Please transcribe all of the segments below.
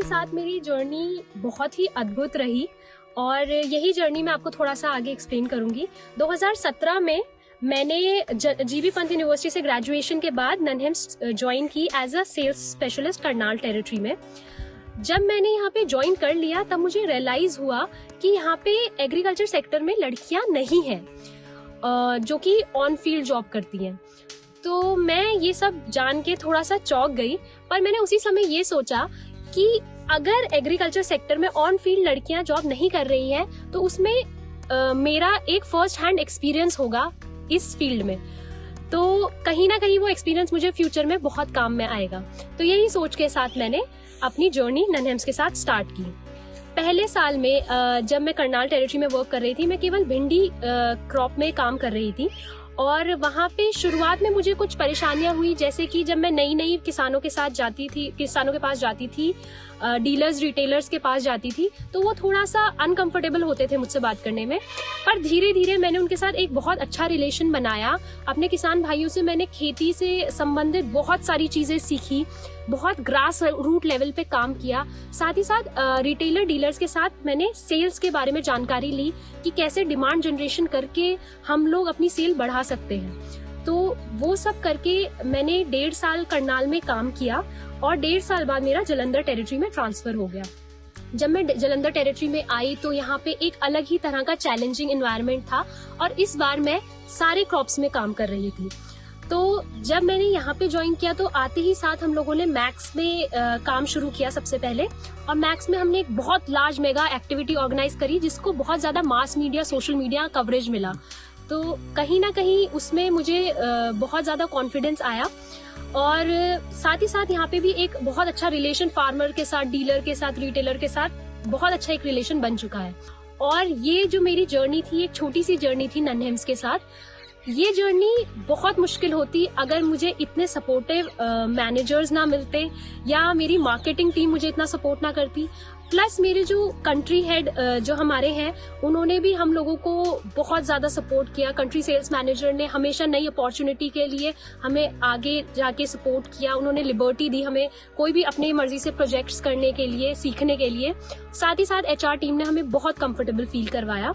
साथ मेरी जर्नी बहुत ही अद्भुत रही और यही जर्नी मैं आपको थोड़ा सा आगे एक्सप्लेन करूंगी। 2017 में मैंने जीबी पंत यूनिवर्सिटी से ग्रेजुएशन के बाद ननहेम्स ज्वाइन की as a sales specialist Karnal territory में। जब मैंने यहाँ पे ज्वाइन कर लिया तब मुझे रियलाइज हुआ कि यहाँ पे एग्रीकल्चर सेक्टर में लड़कियां नहीं हैं जो कि ऑन फील्ड जॉब करती हैं। तो मैं ये सब जान के थोड़ा सा चौंक गई, पर मैंने उसी समय ये सोचा कि अगर एग्रीकल्चर सेक्टर में ऑन फील्ड लड़कियां जॉब नहीं कर रही हैं तो उसमें मेरा एक फर्स्ट हैंड एक्सपीरियंस होगा इस फील्ड में, तो कहीं ना कहीं वो एक्सपीरियंस मुझे फ्यूचर में बहुत काम में आएगा। तो यही सोच के साथ मैंने अपनी जर्नी ननहेम्स के साथ स्टार्ट की। पहले साल में जब मैं करनाल टेरिटरी में वर्क कर रही थी, मैं केवल भिंडी क्रॉप में काम कर रही थी और वहाँ पे शुरुआत में मुझे कुछ परेशानियां हुई, जैसे कि जब मैं नई किसानों के पास जाती थी, डीलर्स रिटेलर्स के पास जाती थी, तो वो थोड़ा सा अनकंफर्टेबल होते थे मुझसे बात करने में। पर धीरे धीरे मैंने उनके साथ एक बहुत अच्छा रिलेशन बनाया। अपने किसान भाइयों से मैंने खेती से संबंधित बहुत सारी चीजें सीखी, बहुत ग्रास रूट लेवल पे काम किया। साथ ही साथ रिटेलर डीलर्स के साथ मैंने सेल्स के बारे में जानकारी ली कि कैसे डिमांड जनरेशन करके हम लोग अपनी सेल बढ़ा सकते हैं। तो वो सब करके मैंने 1.5 साल करनाल में काम किया और 1.5 साल बाद मेरा जालंधर टेरिटरी में ट्रांसफर हो गया। जब मैं जालंधर टेरिटरी में आई तो यहाँ पे एक अलग ही तरह का चैलेंजिंग एनवायरनमेंट था और इस बार मैं सारे क्रॉप्स में काम कर रही थी। तो जब मैंने यहाँ पे ज्वाइन किया तो आते ही साथ हम लोगों ने मैक्स में काम शुरू किया सबसे पहले, और मैक्स में हमने एक बहुत लार्ज मेगा एक्टिविटी ऑर्गेनाइज करी जिसको बहुत ज्यादा mass media, social media coverage मिला। तो कहीं ना कहीं उसमें मुझे बहुत ज्यादा कॉन्फिडेंस आया और साथ ही साथ यहाँ पे भी एक बहुत अच्छा रिलेशन फार्मर के साथ, डीलर के साथ, रिटेलर के साथ बहुत अच्छा एक रिलेशन बन चुका है। और ये जो मेरी जर्नी थी, एक छोटी सी जर्नी थी ननहेम्स के साथ, ये जर्नी बहुत मुश्किल होती अगर मुझे इतने सपोर्टिव मैनेजर्स ना मिलते या मेरी मार्केटिंग टीम मुझे इतना सपोर्ट ना करती। प्लस मेरे जो कंट्री हेड जो हमारे हैं उन्होंने भी हम लोगों को बहुत ज्यादा सपोर्ट किया। कंट्री सेल्स मैनेजर ने हमेशा नई अपॉर्चुनिटी के लिए हमें आगे जाके सपोर्ट किया। उन्होंने लिबर्टी दी हमें कोई भी अपनी मर्जी से प्रोजेक्ट्स करने के लिए, सीखने के लिए। साथ ही साथ एचआर टीम ने हमें बहुत कंफर्टेबल फील करवाया।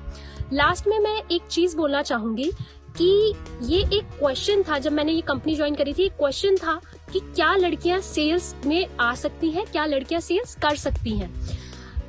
लास्ट में मैं एक चीज बोलना चाहूंगी कि ये एक क्वेश्चन था, जब मैंने ये कंपनी ज्वाइन करी थी, एक क्वेश्चन था कि क्या लड़कियां सेल्स में आ सकती हैं, क्या लड़कियां सेल्स कर सकती हैं।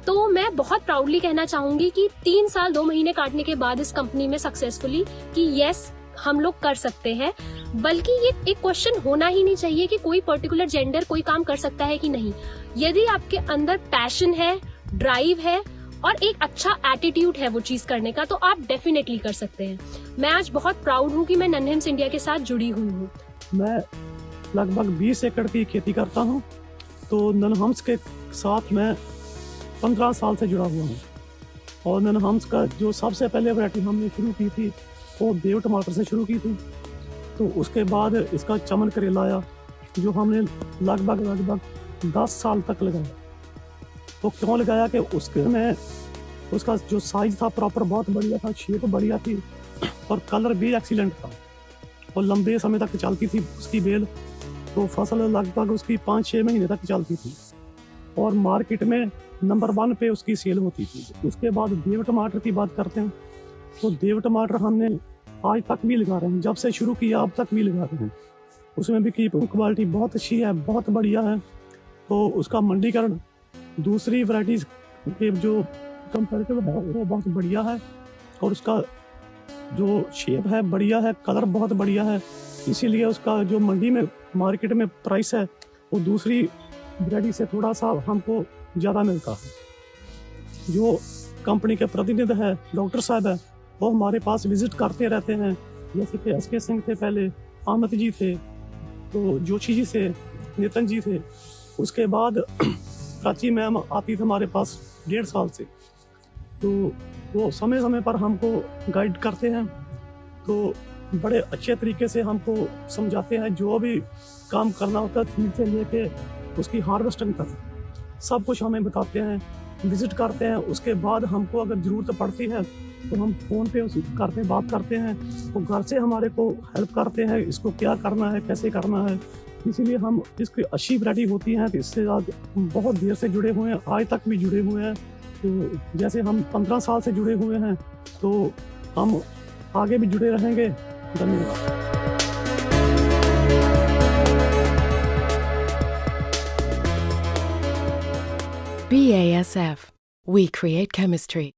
तो मैं बहुत प्राउडली कहना चाहूंगी कि 3 साल 2 महीने काटने के बाद इस कंपनी में सक्सेसफुली कि यस हम लोग कर सकते हैं। बल्कि ये एक क्वेश्चन होना ही नहीं चाहिए कि कोई पर्टिकुलर जेंडर कोई काम कर सकता है कि नहीं। यदि आपके अंदर पैशन है, ड्राइव है और एक अच्छा एटीट्यूड है वो चीज करने का, तो आप डेफिनेटली कर सकते हैं। मैं आज बहुत प्राउड हूँ कि मैं ननहेम्स इंडिया के साथ जुड़ी हुई हूँ। मैं लगभग 20 एकड़ की खेती करता हूँ, तो ननहेम्स के साथ मैं 15 साल से जुड़ा हुआ हूँ। और ननहेम्स का जो सबसे पहले वैरायटी हमने शुरू की थी वो देव टमाटर से शुरू की थी। तो उसके बाद इसका चमन करेला आया जो हमने लगभग 10 साल तक लगाया। तो क्यों लगाया कि उसका जो साइज था प्रॉपर बहुत बढ़िया था, शेप बढ़िया थी और कलर भी एक्सीलेंट था और लंबे समय तक चलती थी उसकी बेल। तो फसल लगभग उसकी 5-6 महीने तक चलती थी और मार्केट में नंबर 1 पे उसकी सेल होती थी। उसके बाद देव टमाटर की बात करते हैं, तो देव टमाटर हमने आज तक भी लगा रहे हैं, जब से शुरू किया अब तक भी लगा रहे हैं। उसमें भी की क्वालिटी बहुत अच्छी है, बहुत बढ़िया है। तो उसका मंडीकरण दूसरी वैरायटीज के जो कंपैरेटिव है वो बहुत बढ़िया है और उसका जो शेप है बढ़िया है, कलर बहुत बढ़िया है। इसीलिए उसका जो मंडी में मार्केट में प्राइस है वो दूसरी वैरायटी से थोड़ा सा हमको ज़्यादा मिलता है। जो कंपनी के प्रतिनिधि है, डॉक्टर साहब है, वो हमारे पास विजिट करते रहते हैं। जैसे कि एस के सिंह थे, पहले अहमद जी थे, तो जोशी जी थे, नितिन जी थे। उसके बाद प्राची मैम आती थी हमारे पास 1.5 साल से, तो वो समय समय पर हमको गाइड करते हैं। तो बड़े अच्छे तरीके से हमको समझाते हैं, जो भी काम करना होता है फील्ड से लेके उसकी हार्वेस्टिंग तक सब कुछ हमें बताते हैं, विजिट करते हैं। उसके बाद हमको अगर ज़रूरत पड़ती है तो हम फ़ोन पे बात करते हैं, तो घर से हमारे को हेल्प करते हैं, इसको क्या करना है, कैसे करना है। इसीलिए हम इसकी 80 वैरायटी होती हैं, तो इससे हम बहुत देर से जुड़े हुए हैं, आज तक भी जुड़े हुए हैं। तो जैसे हम 15 साल से जुड़े हुए हैं, तो हम आगे भी जुड़े रहेंगे। धन्यवाद। BASF. We create chemistry.